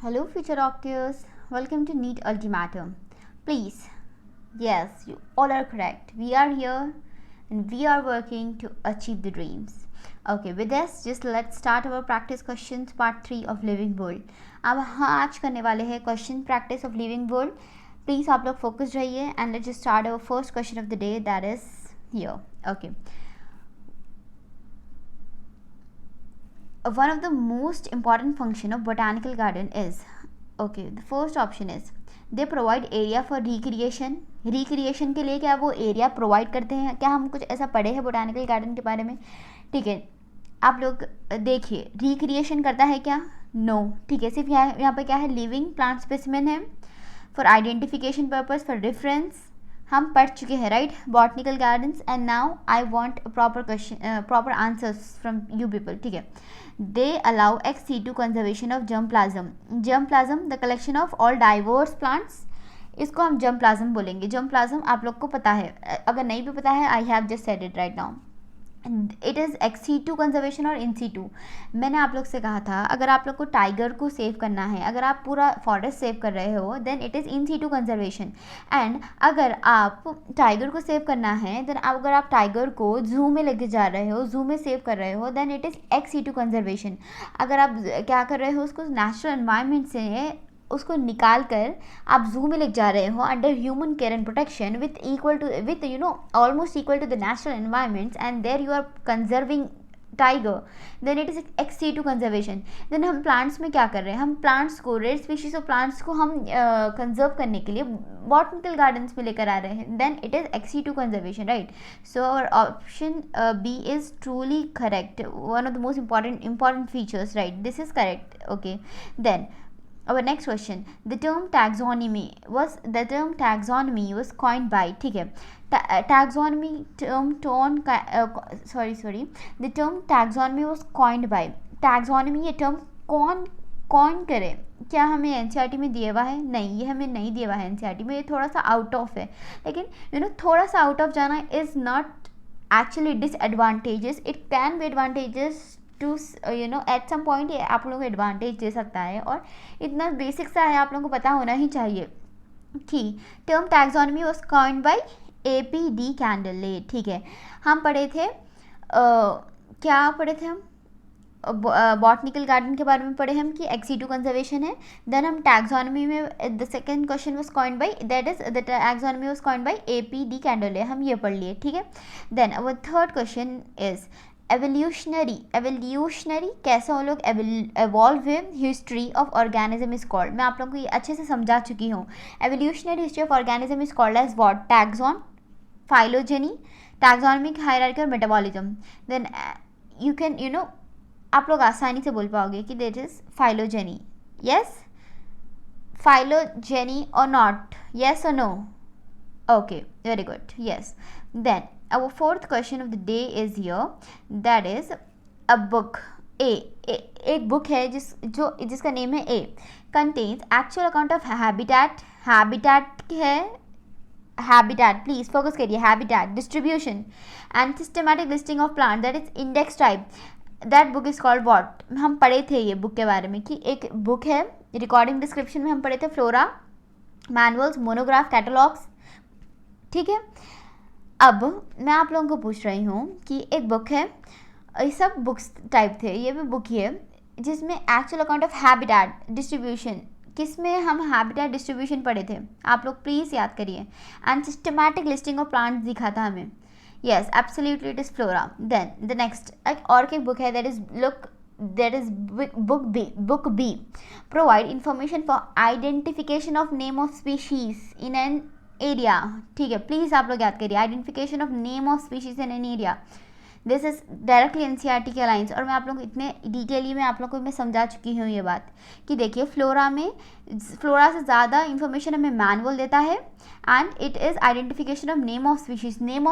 Hello, future doctors. Welcome to NEET Ultimatum. Please, yes, you all are correct. We are here and we are working to achieve the dreams. Okay, with this, just let's start our practice questions part 3 of Living World. अब हाँ आज करने वाले हैं question practice of living world. Please आप लोग focus रहिए and let's just start our first question of the day that is here. Okay. One of the most important function of botanical garden is, okay, the first option is they provide area for recreation. Recreation के लिए क्या वो area provide करते हैं? क्या हम कुछ ऐसा पढ़े हैं बोटानिकल गार्डन के बारे में? ठीक है, आप लोग देखिए रिक्रिएशन करता है क्या? नो. ठीक है, सिर्फ यहाँ पे क्या है? लिविंग प्लांट स्पेसिमेन है for identification purpose, for reference. हम पढ़ चुके हैं right botanical gardens. And now I want proper question proper answers from you people. ठीक है. They allow ex situ conservation of germplasm. Germplasm, the collection of all diverse plants. इसको हम germplasm बोलेंगे. germplasm आप लोग को पता है, अगर नहीं भी पता है I have just said it right now. It is ex situ conservation और in situ. मैंने आप लोग से कहा था अगर आप लोग को टाइगर को सेव करना है, अगर आप पूरा फॉरेस्ट सेव कर रहे हो then it is in situ conservation. And अगर आप टाइगर को सेव करना है देन अगर आप टाइगर को जू में लेके जा रहे हो, जू में सेव कर रहे हो then it is ex situ conservation. अगर आप क्या कर रहे हो, उसको नेचुरल एनवायरनमेंट से उसको निकाल कर आप जू में लेके जा रहे हो under human care and protection with almost equal to the natural environment and there you are conserving tiger, then it is ex situ conservation. Then हम प्लांट्स में क्या कर रहे हैं? हम प्लांट्स को, रेयर स्पीशीज ऑफ प्लांट्स को हम कंजर्व करने के लिए बॉटनिकल गार्डन्स में लेकर आ रहे हैं. Then it is ex situ conservation, right. So our option B is truly correct. One of the most important features, right? This is correct. Okay. Then our next question, the term taxonomy was coined by, ठीक है, taxonomy term the term taxonomy was coined by. taxonomy ये term कौन कौन करे? क्या हमें NCERT में दिया हुआ है? नहीं, ये हमें नहीं दिया हुआ है एनसीईआरटी में. ये थोड़ा सा आउट ऑफ है, लेकिन थोड़ा सा आउट ऑफ जाना is not actually disadvantages. It can be advantages to at some point. ये आप लोगों को एडवांटेज दे सकता है और इतना बेसिक सा है, आप लोगों को पता होना ही चाहिए कि term taxonomy was coined by AP कैंडललेट. ठीक है, हम पढ़े थे क्या पढ़े थे हम? बॉटनिकल गार्डन के बारे में पढ़े हम कि ex situ कंजर्वेशन है. देन हम टैक्सोनॉमी में the second question was coined by, that is the taxonomy was coined by AP Candolle. हम ये पढ़ लिए. ठीक है. Then our third question is evolutionary कैसे वो लोग एवॉल्व हुए. History of organism is called. मैं आप लोगों को ये अच्छे से समझा चुकी हूँ. Evolutionary history of organism is called as what? Taxon, phylogeny, taxonomic hierarchy और मेटाबॉलिज्म. देन यू कैन आप लोग आसानी से बोल पाओगे कि that is phylogeny. Yes, phylogeny और नॉट? यस और no? Okay, very good. Yes. Then our fourth question of the day is here, that is a book. एक बुक है जिसका नेम है A, contains actual account of habitat है, habitat, please focus करिए, habitat, distribution and systematic listing of plant, that is index type. that book is called what? हम पढ़े थे ये बुक के बारे में कि एक बुक है, रिकॉर्डिंग डिस्क्रिप्शन में हम पढ़े थे फ्लोरा, मैनुअल्स, मोनोग्राफ, कैटलॉग्स. ठीक है. अब मैं आप लोगों को पूछ रही हूँ कि एक बुक है, ये सब बुक्स टाइप थे, ये भी बुक ही है जिसमें actual account of habitat distribution, किसमें हम हैबिटेट डिस्ट्रीब्यूशन पढ़े थे? आप लोग प्लीज़ याद करिए. And systematic listing of plants दिखा था हमें. Yes, absolutely it is flora. Then the next एक और एक बुक है, that is book B, provide information for identification of name of species in an area. ठीक है, प्लीज़ आप लोग याद करिए, identification of name of species in an area. This is directly NCERT के लाइन्स. और मैं आप लोग को इतने डिटेली में आप लोग को मैं समझा चुकी हूँ ये बात कि देखिए फ्लोरा से ज़्यादा इंफॉर्मेशन हमें मैनुअल देता है and it is identification of name of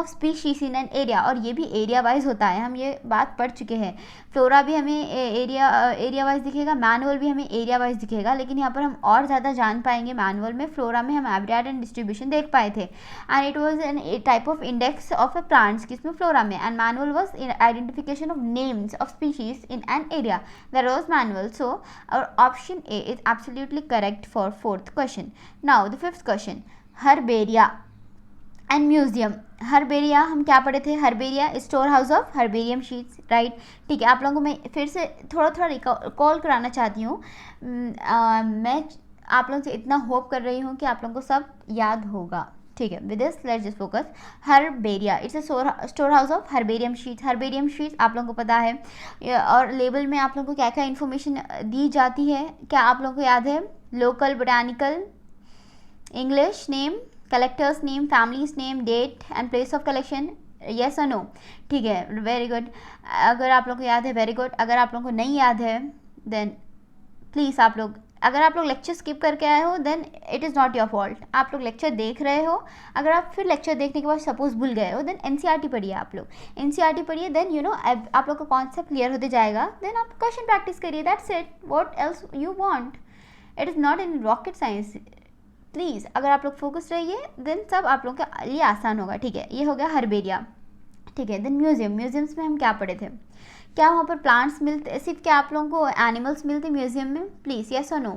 species in an area. और ये भी एरिया वाइज होता है, हम ये बात पढ़ चुके हैं. फ्लोरा भी हमें एरिया वाइज दिखेगा, मैनुअल भी हमें एरिया वाइज दिखेगा, लेकिन यहाँ पर हम और ज़्यादा जान पाएंगे मैनुअल में. फ्लोरा में हम हैबिटेट एंड डिस्ट्रीब्यूशन देख पाए थे and it was an type of index of A plants, किसमें? फ्लोरा में. And manual purpose in identification of names of species in an area, the Rose Manual. So our option A is absolutely correct for fourth question. Now the fifth question, herbaria and museum. Herbaria हम क्या पढ़े थे? Herbaria store house of herbarium sheets, right. ठीक है, आप लोगों को मैं फिर से थोड़ा थोड़ा रिकॉल कराना चाहती हूँ. मैं आप लोगों से इतना होप कर रही हूँ कि आप लोगों को सब याद होगा. ठीक है, with this let's just focus. Herbaria it's a store house of herbarium sheets. Herbarium sheets आप लोगों को पता है, और लेबल में आप लोगों को क्या क्या इन्फॉर्मेशन दी जाती है, क्या आप लोगों को याद है? Local, botanical, English name, collectors name, families name, date and place of collection. Yes और नो? ठीक है, वेरी गुड. अगर आप लोगों को याद है, वेरी गुड. अगर आप लोगों को नहीं याद है देन प्लीज़ आप लोग, अगर आप लोग लेक्चर स्किप करके आए हो then it is not your fault. आप लोग लेक्चर देख रहे हो, अगर आप फिर लेक्चर देखने के बाद सपोज भूल गए हो देन एनसीईआरटी पढ़िए. आप लोग एनसीईआरटी पढ़िए, देन यू नो आप लोग का कॉन्सेप्ट क्लियर होते जाएगा. देन आप क्वेश्चन प्रैक्टिस करिए, that's it. What else you want? It is not in rocket science. Please अगर आप लोग फोकस रहिए देन सब आप लोगों के लिए आसान होगा. ठीक है, ये हो गया हर्बेरिया. ठीक है, देन म्यूजियम. म्यूजियम्स में हम क्या पढ़े थे? क्या वहाँ पर प्लांट्स मिलते, सिर्फ क्या आप लोगों को एनिमल्स मिलते म्यूजियम में? प्लीज़ यस और नो?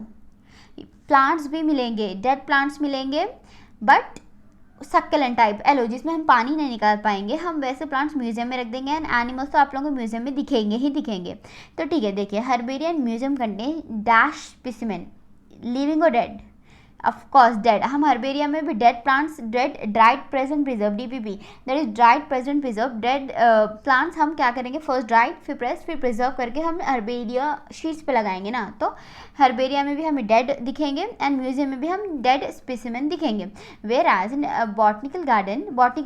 प्लांट्स भी मिलेंगे, डेड प्लांट्स मिलेंगे, बट सक्कलेंट टाइप एलो, जिसमें हम पानी नहीं निकाल पाएंगे, हम वैसे प्लांट्स म्यूजियम में रख देंगे. एंड एनिमल्स तो आप लोगों को म्यूजियम में दिखेंगे ही दिखेंगे. तो ठीक है, देखिए herbarium museum contain dash specimen, living और डेड. Of course dead. हम हर्बेरिया में भी dead plants, dead dried present preserve, DPP, that is dried present preserve. Dead plants हम क्या करेंगे? फर्स्ट ड्राइड, फिर प्रेस, फिर प्रिजर्व करके हम हर्बेरिया शीट्स पे लगाएंगे ना. तो हर्बेरिया में भी हमें डेड दिखेंगे एंड म्यूजियम में भी हम डेड स्पेसिमेन दिखेंगे. Whereas in botanical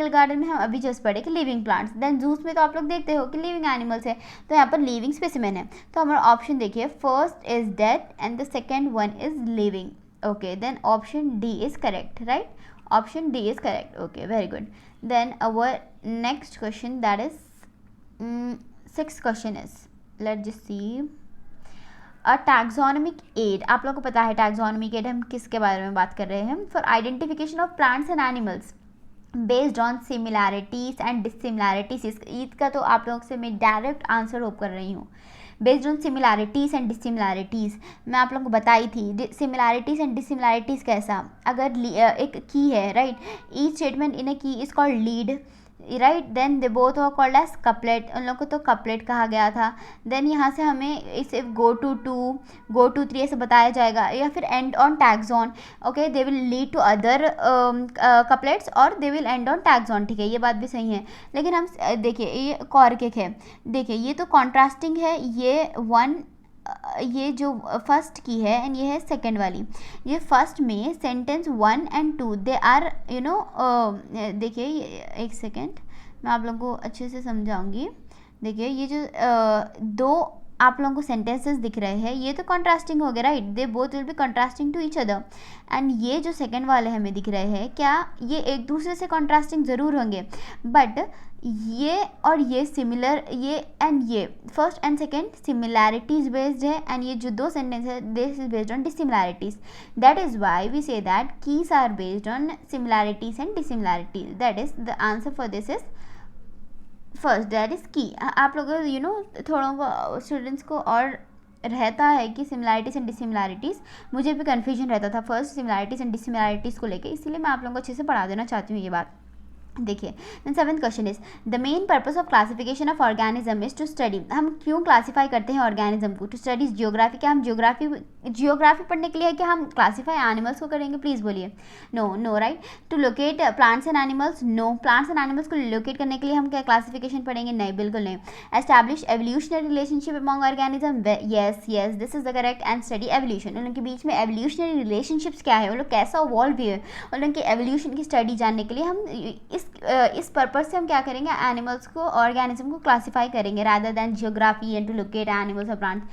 garden में हम अभी जस्ट पढ़े कि लिविंग प्लांट्स. देन जूस में तो आप लोग देखते हो कि लिविंग एनिमल्स है, तो यहाँ पर लिविंग स्पेसिमेन है. तो हमारा ऑप्शन देखिए, first is dead and the second one is living. Okay, then option D is correct, right? Option D is correct. Okay, very good. Then our next question, that is sixth question is, let's just see, a taxonomic aid. आप लोगों को पता है taxonomic aid हम किसके बारे में बात कर रहे हैं? For identification of plants and animals based on similarities and dissimilarities. इसका तो आप लोगों से मैं डायरेक्ट आंसर होप कर रही हूँ. Based on similarities and dissimilarities, मैं आप लोगों को बताई थी. सिमिलैरिटीज़ एंड डिसिमिलैरिटीज़ कैसा? अगर एक की है, right, each statement in a key is called lead, right. Then they both are called as couplet, उन लोग को तो कपलेट कहा गया था. देन यहाँ से हमें इसे गो टू 2, गो टू 3 ऐसे बताया जाएगा, या फिर end on taxon. Okay, they will lead to other couplets और they will end on taxon. ठीक है, ये बात भी सही है. लेकिन हम देखिए ये कॉर्किक है, देखिए ये तो कॉन्ट्रास्टिंग है. ये जो फर्स्ट की है एंड ये है सेकंड वाली. ये फर्स्ट में sentence 1 and 2 they are you know, देखिए एक सेकेंड मैं आप लोगों को अच्छे से समझाऊंगी. देखिए ये जो दो आप लोगों को सेंटेंसेस दिख रहे हैं, ये तो कॉन्ट्रास्टिंग हो गया, right. They both will be contrasting to each other. And ये जो सेकंड वाले हमें दिख रहे हैं, क्या ये एक दूसरे से कॉन्ट्रास्टिंग ज़रूर होंगे, बट ये और ये सिमिलर, ये एंड ये first and second similarities based है. एंड ये जो दो सेंटेंस है, this is based on dissimilarities. That is why we say that keys are based on similarities and dissimilarities. That is the answer for this is first, that is key. आप लोग you know थोड़ा को students को और रहता है कि similarities and dissimilarities, मुझे भी कन्फ्यूजन रहता था फर्स्ट सिमिलैरिटीज़ एंड डिसिमिलैरिटीज़ को लेके, इसीलिए मैं आप लोगों को अच्छे से पढ़ा देना चाहती हूँ ये बात. देखिए, then seventh question is the main purpose of classification of organism is to study. हम क्यों क्लासीफाई करते हैं ऑर्गेनिज्म को? To study geography. क्या हम जियोग्राफी पढ़ने के लिए क्या हम क्लासीफाई एनिमल्स को करेंगे? प्लीज़ बोलिए. No right. To locate plants and animals? No. Plants and animals को लोकेट करने के लिए हम क्या क्लासिफिकेशन पढ़ेंगे? नहीं, बिल्कुल नहीं. Establish evolutionary relationship among organism? Yes this is the correct. And study evolution. उन लोगों के बीच में एवोल्यूशनरी रिलेशनशिप्स क्या है, वो लोग कैसा इवॉल्व हुए, उन लोगों की एवोल्यूशन की स्टडी जानने के लिए हम इस पर्पज से हम क्या करेंगे? एनिमल्स को, ऑर्गेनिज्म को क्लासीफाई करेंगे rather than geography and to locate animals और प्लांट्स.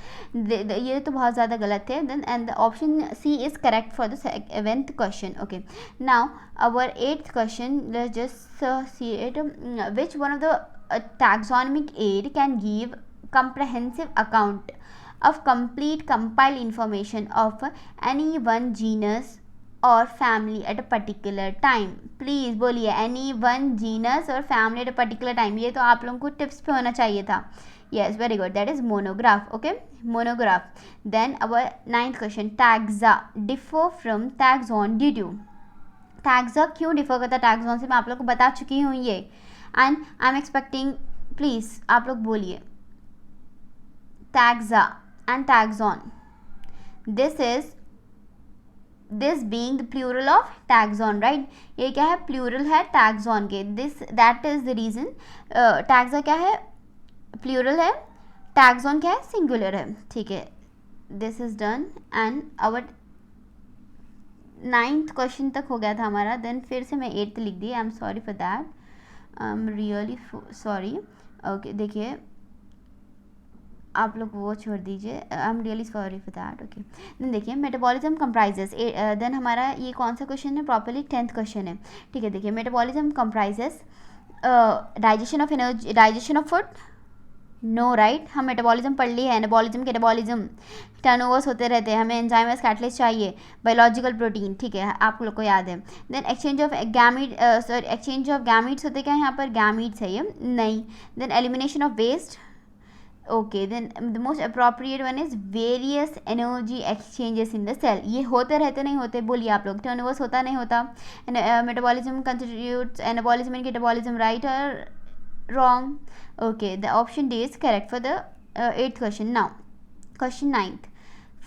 ये तो बहुत ज़्यादा गलत है. Then and option C is correct for the 7th question. Okay, now our 8th question, let's just see it. Which one of the taxonomic aid can give comprehensive account of complete compiled information of any one genus or family at a particular time? Please बोलिए, any one genus और family at a particular time. ये तो आप लोगों को tips पे होना चाहिए था. Yes, very good. That is monograph. Okay, monograph. Then our ninth question. Taxa differ from taxon due to. Taxa क्यों डिफर करता है taxon से, मैं आप लोग को बता चुकी हूँ ये. And I'm expecting, प्लीज़ आप लोग बोलिए, taxa and taxon. This being the plural of taxon, right? ये क्या है, प्लूरल है taxon के. That is the reason. taxa क्या है, प्लूरल है. taxon क्या है, सिंगुलर है. ठीक है, this is done. And our 9th question तक हो गया था हमारा. देन फिर से मैं 8th लिख दी. I am sorry for that. I am really sorry. Okay, देखिए आप लोग वो छोड़ दीजिए. I am really sorry for that. Okay, then देखिए, मेटाबॉलिज्म कंप्राइजेस. देन हमारा ये कौन सा क्वेश्चन है, प्रॉपर्ली 10th क्वेश्चन है. ठीक है, देखिए, metabolism comprises digestion of energy, digestion of food. No, right. हम मेटाबॉलिज्म पढ़ ली है. एनाबॉलिज्म के एनाबॉलिज्म टर्नओवर्स होते रहते हैं. हमें एंजाइम कैटलिस्ट चाहिए, बायोलॉजिकल प्रोटीन. ठीक है, आप लोग को याद है. Then exchange of gamete, sorry, exchange of gametes होते क्या है यहाँ पर, गैमीट्स है ये, नहीं. Then elimination of waste. Okay, then the most appropriate one is various energy exchanges in the cell. ये होते रहते, नहीं होते, बोलिए आप लोग. टर्नओवर्स होता नहीं होता. Metabolism constitutes anabolism and catabolism, right और wrong? Okay, the option D is correct for the 8th question. Now question 9th.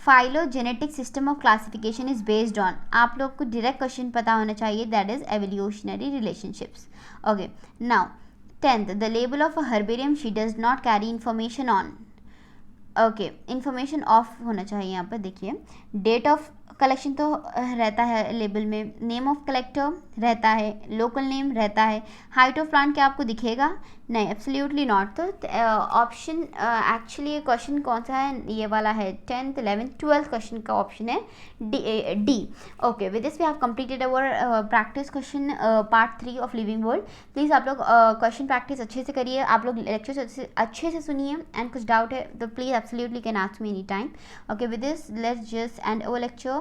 Phylogenetic system of classification is based on. आप लोग को direct question पता होना चाहिए. That is evolutionary relationships. Okay, now 10th. The label of a herbarium sheet does not carry information on. Okay, information of होना चाहिए यहाँ पर. देखिए, डेट ऑफ कलेक्शन तो रहता है लेबल में, नेम ऑफ कलेक्टर रहता है, लोकल नेम रहता है. हाइट ऑफ प्लांट क्या आपको दिखेगा, नहीं, एब्सोल्युटली नॉट. तो ऑप्शन एक्चुअली ये क्वेश्चन कौन सा है, ये वाला है. 10th 11th 12th क्वेश्चन का ऑप्शन है D. Okay, with this we have completed our practice question part 3 of living world. Please आप लोग क्वेश्चन प्रैक्टिस अच्छे से करिए. आप लोग लेक्चर्स अच्छे से सुनिए. एंड कुछ डाउट है तो please absolutely can ask me anytime. Okay, with this let's just end our lecture.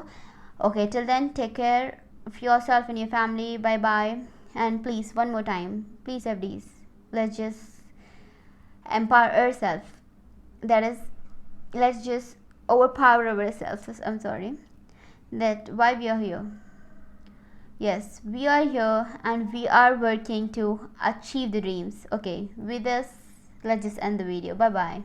Okay, till then, take care of yourself and your family. Bye bye. And please, one more time, please FDs, let's just empower ourselves. That is, let's just overpower ourselves. I'm sorry that why we are here. Yes, we are here and we are working to achieve the dreams. Okay, with this let's just end the video. Bye bye.